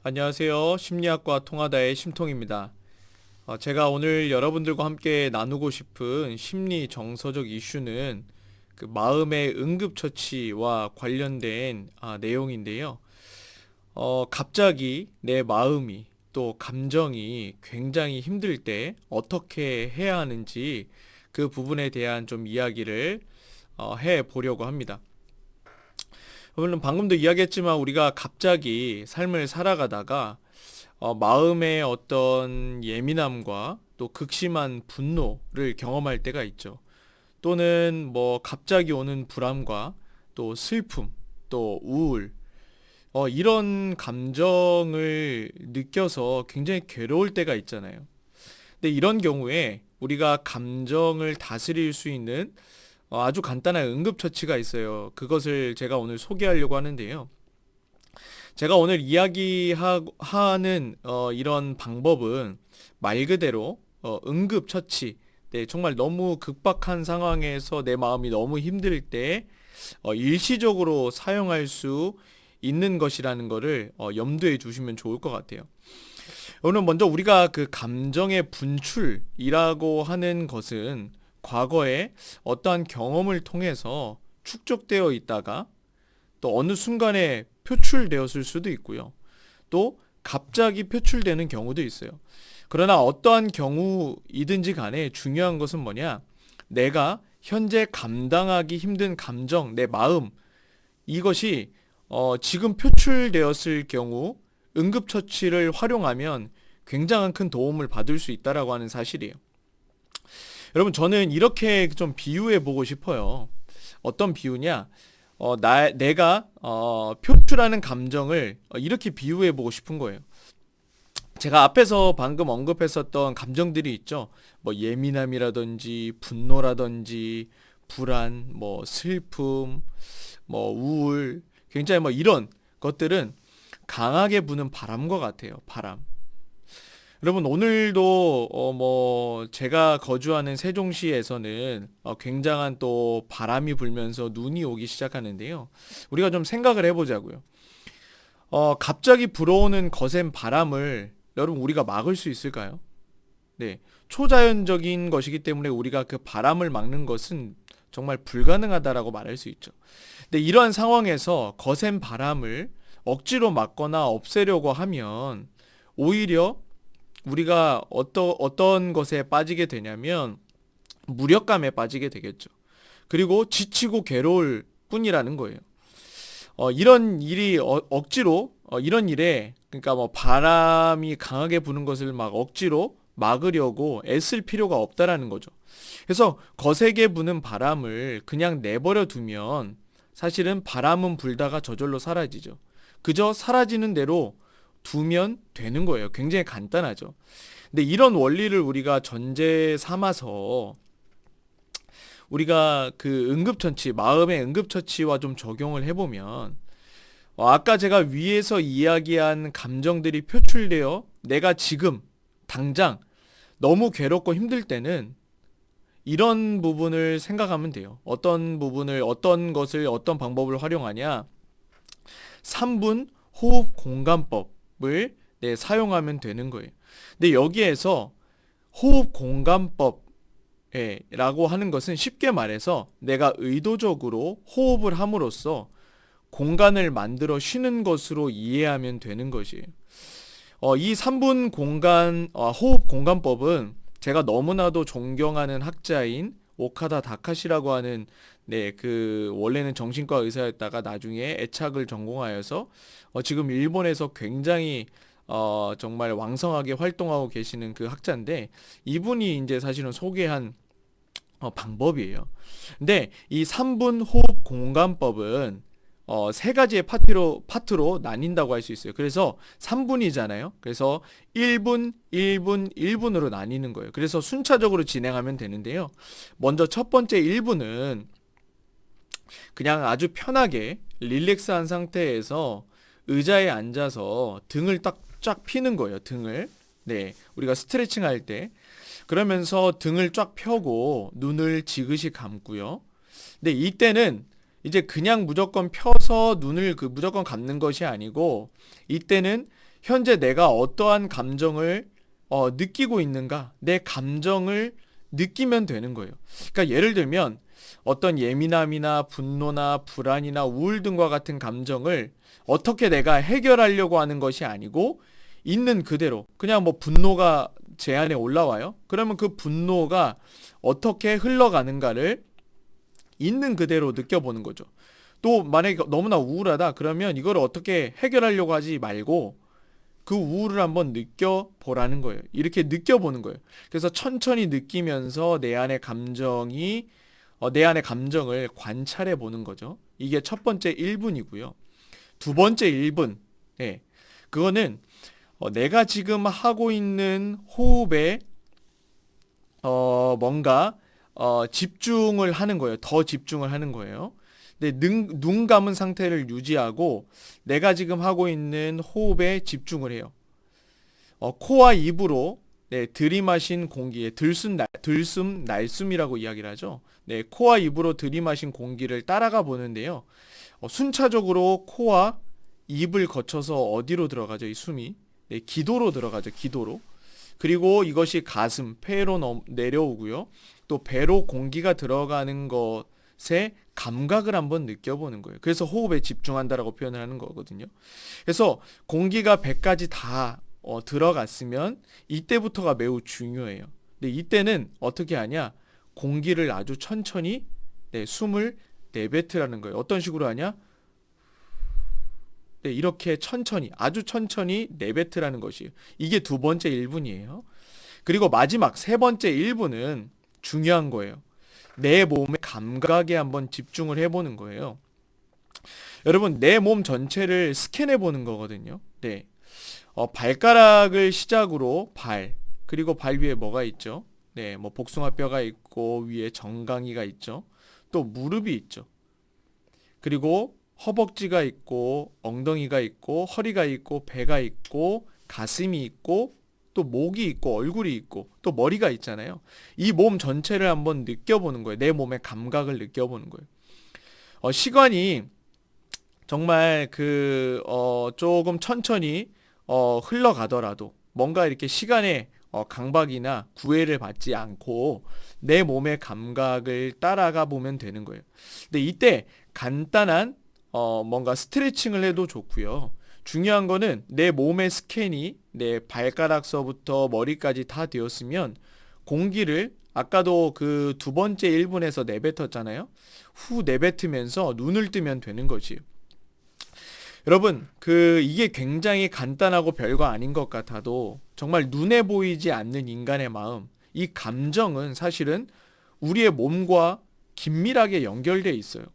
안녕하세요. 심리학과 통하다의 심통입니다. 제가 오늘 여러분들과 함께 나누고 싶은 심리 정서적 이슈는 그 마음의 응급처치와 관련된 내용인데요. 갑자기 내 마음이 또 감정이 굉장히 힘들 때 어떻게 해야 하는지 그 부분에 대한 좀 이야기를 해 보려고 합니다. 물론 방금도 이야기했지만 우리가 갑자기 삶을 살아가다가 마음의 어떤 예민함과 또 극심한 분노를 경험할 때가 있죠. 또는 뭐 갑자기 오는 불안과 또 슬픔, 또 우울, 이런 감정을 느껴서 굉장히 괴로울 때가 있잖아요. 근데 이런 경우에 우리가 감정을 다스릴 수 있는 아주 간단한 응급처치가 있어요. 그것을 제가 오늘 소개하려고 하는데요. 제가 오늘 이야기하는 이런 방법은 말 그대로 응급처치. 네, 정말 너무 급박한 상황에서 내 마음이 너무 힘들 때 일시적으로 사용할 수 있는 것이라는 것을 염두에 두시면 좋을 것 같아요. 오늘 먼저 우리가 그 감정의 분출이라고 하는 것은 과거에 어떠한 경험을 통해서 축적되어 있다가 또 어느 순간에 표출되었을 수도 있고요. 또 갑자기 표출되는 경우도 있어요. 그러나 어떠한 경우이든지 간에 중요한 것은 뭐냐? 내가 현재 감당하기 힘든 감정, 내 마음, 이것이 지금 표출되었을 경우 응급처치를 활용하면 굉장한 큰 도움을 받을 수 있다라고 하는 사실이에요. 여러분, 저는 이렇게 좀 비유해 보고 싶어요. 어떤 비유냐? 내가 표출하는 감정을 이렇게 비유해 보고 싶은 거예요. 제가 앞에서 방금 언급했었던 감정들이 있죠. 뭐 예민함이라든지 분노라든지 불안, 뭐 슬픔, 뭐 우울, 굉장히 뭐 이런 것들은 강하게 부는 바람과 같아요. 바람. 여러분, 오늘도 뭐 제가 거주하는 세종시에서는 굉장한 또 바람이 불면서 눈이 오기 시작하는데요. 우리가 좀 생각을 해보자고요. 갑자기 불어오는 거센 바람을 여러분 우리가 막을 수 있을까요? 네, 초자연적인 것이기 때문에 우리가 그 바람을 막는 것은 정말 불가능하다라고 말할 수 있죠. 근데 이러한 상황에서 거센 바람을 억지로 막거나 없애려고 하면 오히려 우리가 어떤 것에 빠지게 되냐면 무력감에 빠지게 되겠죠. 그리고 지치고 괴로울 뿐이라는 거예요. 이런 일이 억지로 이런 일에 그러니까 뭐 바람이 강하게 부는 것을 막 억지로 막으려고 애쓸 필요가 없다라는 거죠. 그래서 거세게 부는 바람을 그냥 내버려 두면 사실은 바람은 불다가 저절로 사라지죠. 그저 사라지는 대로 두면 되는 거예요. 굉장히 간단하죠. 근데 이런 원리를 우리가 전제 삼아서 우리가 그 응급처치, 마음의 응급처치와 좀 적용을 해보면 아까 제가 위에서 이야기한 감정들이 표출되어 내가 지금 당장 너무 괴롭고 힘들 때는 이런 부분을 생각하면 돼요. 어떤 것을 어떤 방법을 활용하냐? 3분 호흡 공간법을 사용하면 되는 거예요. 근데 여기에서 호흡 공간법 라고 하는 것은 쉽게 말해서 내가 의도적으로 호흡을 함으로써 공간을 만들어 쉬는 것으로 이해하면 되는 것이에요. 이 3분 호흡 공간법은 제가 너무나도 존경하는 학자인 오카다 다카시라고 하는 그 원래는 정신과 의사였다가 나중에 애착을 전공하여서 지금 일본에서 굉장히 정말 왕성하게 활동하고 계시는 그 학자인데 이분이 이제 사실은 소개한 방법이에요. 근데 이 3분 호흡 공간법은 세 가지의 파트로 나뉜다고 할 수 있어요. 그래서 3분이잖아요. 그래서 1분, 1분, 1분으로 나뉘는 거예요. 그래서 순차적으로 진행하면 되는데요. 먼저 첫 번째 1분은 그냥 아주 편하게 릴렉스한 상태에서 의자에 앉아서 등을 딱 쫙 피는 거예요. 등을. 네. 우리가 스트레칭 할 때. 그러면서 등을 쫙 펴고 눈을 지그시 감고요. 근데 이때는 이제 그냥 무조건 펴서 눈을 무조건 감는 것이 아니고 이때는 현재 내가 어떠한 감정을 느끼고 있는가? 내 감정을 느끼면 되는 거예요. 그러니까 예를 들면 어떤 예민함이나 분노나 불안이나 우울 등과 같은 감정을 어떻게 내가 해결하려고 하는 것이 아니고 있는 그대로 그냥 뭐 분노가 제 안에 올라와요. 그러면 그 분노가 어떻게 흘러가는가를 있는 그대로 느껴보는 거죠. 또 만약에 너무나 우울하다 그러면 이걸 어떻게 해결하려고 하지 말고 그 우울을 한번 느껴보라는 거예요. 이렇게 느껴보는 거예요. 그래서 천천히 느끼면서 내 안의 감정을 관찰해 보는 거죠. 이게 첫 번째 1분이고요. 두 번째 1분, 예, 그거는 내가 지금 하고 있는 호흡에 뭔가 집중을 하는 거예요. 더 집중을 하는 거예요. 근데 눈 감은 상태를 유지하고 내가 지금 하고 있는 호흡에 집중을 해요. 코와 입으로 네, 들이마신 공기에 들숨, 날숨이라고 이야기를 하죠. 네, 코와 입으로 들이마신 공기를 따라가 보는데요. 순차적으로 코와 입을 거쳐서 어디로 들어가죠? 이 숨이. 네, 기도로 들어가죠. 기도로. 그리고 이것이 가슴, 폐로 내려오고요. 또 배로 공기가 들어가는 것의 감각을 한번 느껴보는 거예요. 그래서 호흡에 집중한다라고 표현을 하는 거거든요. 그래서 공기가 배까지 다 들어갔으면 이때부터가 매우 중요해요. 근데 이때는 어떻게 하냐? 공기를 아주 천천히 네, 숨을 내뱉으라는 거예요. 어떤 식으로 하냐? 네, 이렇게 천천히 아주 천천히 내뱉으라는 것이에요. 이게 두 번째 1분이에요. 그리고 마지막 세 번째 1분은 중요한 거예요. 내 몸의 감각에 한번 집중을 해보는 거예요. 여러분 내 몸 전체를 스캔해 보는 거거든요. 네. 발가락을 시작으로 그리고 발 위에 뭐가 있죠? 네, 뭐 복숭아뼈가 있고 위에 정강이가 있죠. 또 무릎이 있죠. 그리고 허벅지가 있고 엉덩이가 있고 허리가 있고 배가 있고 가슴이 있고 또 목이 있고 얼굴이 있고 또 머리가 있잖아요. 이 몸 전체를 한번 느껴보는 거예요. 내 몸의 감각을 느껴보는 거예요. 시간이 정말 조금 천천히 흘러가더라도 뭔가 이렇게 시간의 강박이나 구애를 받지 않고 내 몸의 감각을 따라가 보면 되는 거예요. 근데 이때 간단한 뭔가 스트레칭을 해도 좋고요. 중요한 거는 내 몸의 스캔이 내 발가락서부터 머리까지 다 되었으면 공기를 아까도 그 두 번째 1분에서 내뱉었잖아요. 후 내뱉으면서 눈을 뜨면 되는 거지요. 여러분, 이게 굉장히 간단하고 별거 아닌 것 같아도 정말 눈에 보이지 않는 인간의 마음, 이 감정은 사실은 우리의 몸과 긴밀하게 연결되어 있어요.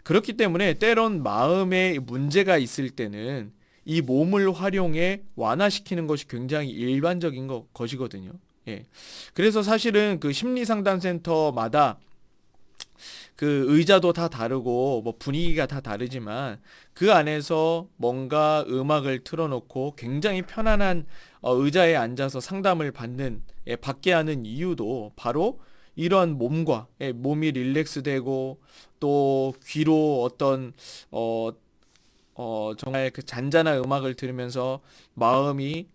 그렇기 때문에 때론 마음에 문제가 있을 때는 이 몸을 활용해 완화시키는 것이 굉장히 일반적인 것이거든요. 예. 그래서 사실은 그 심리상담센터마다 그 의자도 다 다르고 뭐 분위기가 다 다르지만 그 안에서 뭔가 음악을 틀어놓고 굉장히 편안한 의자에 앉아서 상담을 받게 하는 이유도 바로 이런 몸이 릴렉스되고 또 귀로 어떤 정말 그 잔잔한 음악을 들으면서 마음에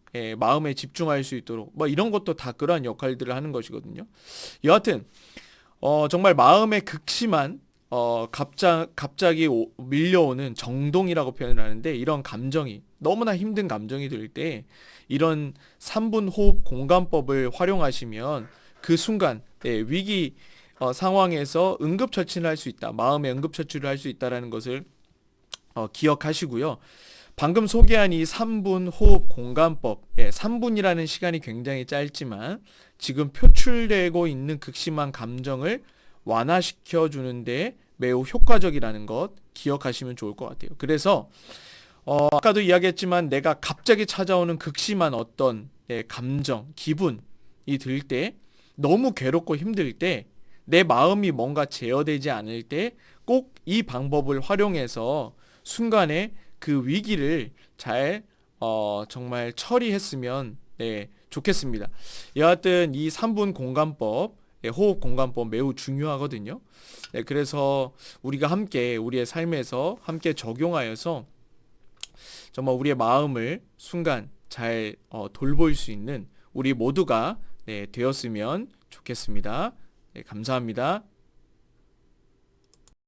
집중할 수 있도록 뭐 이런 것도 다 그러한 역할들을 하는 것이거든요. 여하튼 정말 마음에 극심한 갑자기 밀려오는 정동이라고 표현을 하는데 이런 감정이 너무나 힘든 감정이 들 때 이런 3분 호흡 공간법을 활용하시면 그 순간 위기 상황에서 응급처치를 할 수 있다. 마음의 응급처치를 할 수 있다라는 것을 기억하시고요. 방금 소개한 이 3분 호흡 공간법, 3분이라는 시간이 굉장히 짧지만 지금 표출되고 있는 극심한 감정을 완화시켜 주는데 매우 효과적이라는 것 기억하시면 좋을 것 같아요. 그래서 아까도 이야기했지만 내가 갑자기 찾아오는 극심한 어떤 감정, 기분이 들 때 너무 괴롭고 힘들 때 내 마음이 뭔가 제어되지 않을 때 꼭 이 방법을 활용해서 순간에 그 위기를 잘 정말 처리했으면 좋겠습니다. 여하튼 이 3분 공간법, 호흡 공간법 매우 중요하거든요. 그래서 우리가 함께 우리의 삶에서 함께 적용하여서 정말 우리의 마음을 순간 잘 돌볼 수 있는 우리 모두가 네, 되었으면 좋겠습니다. 네, 감사합니다.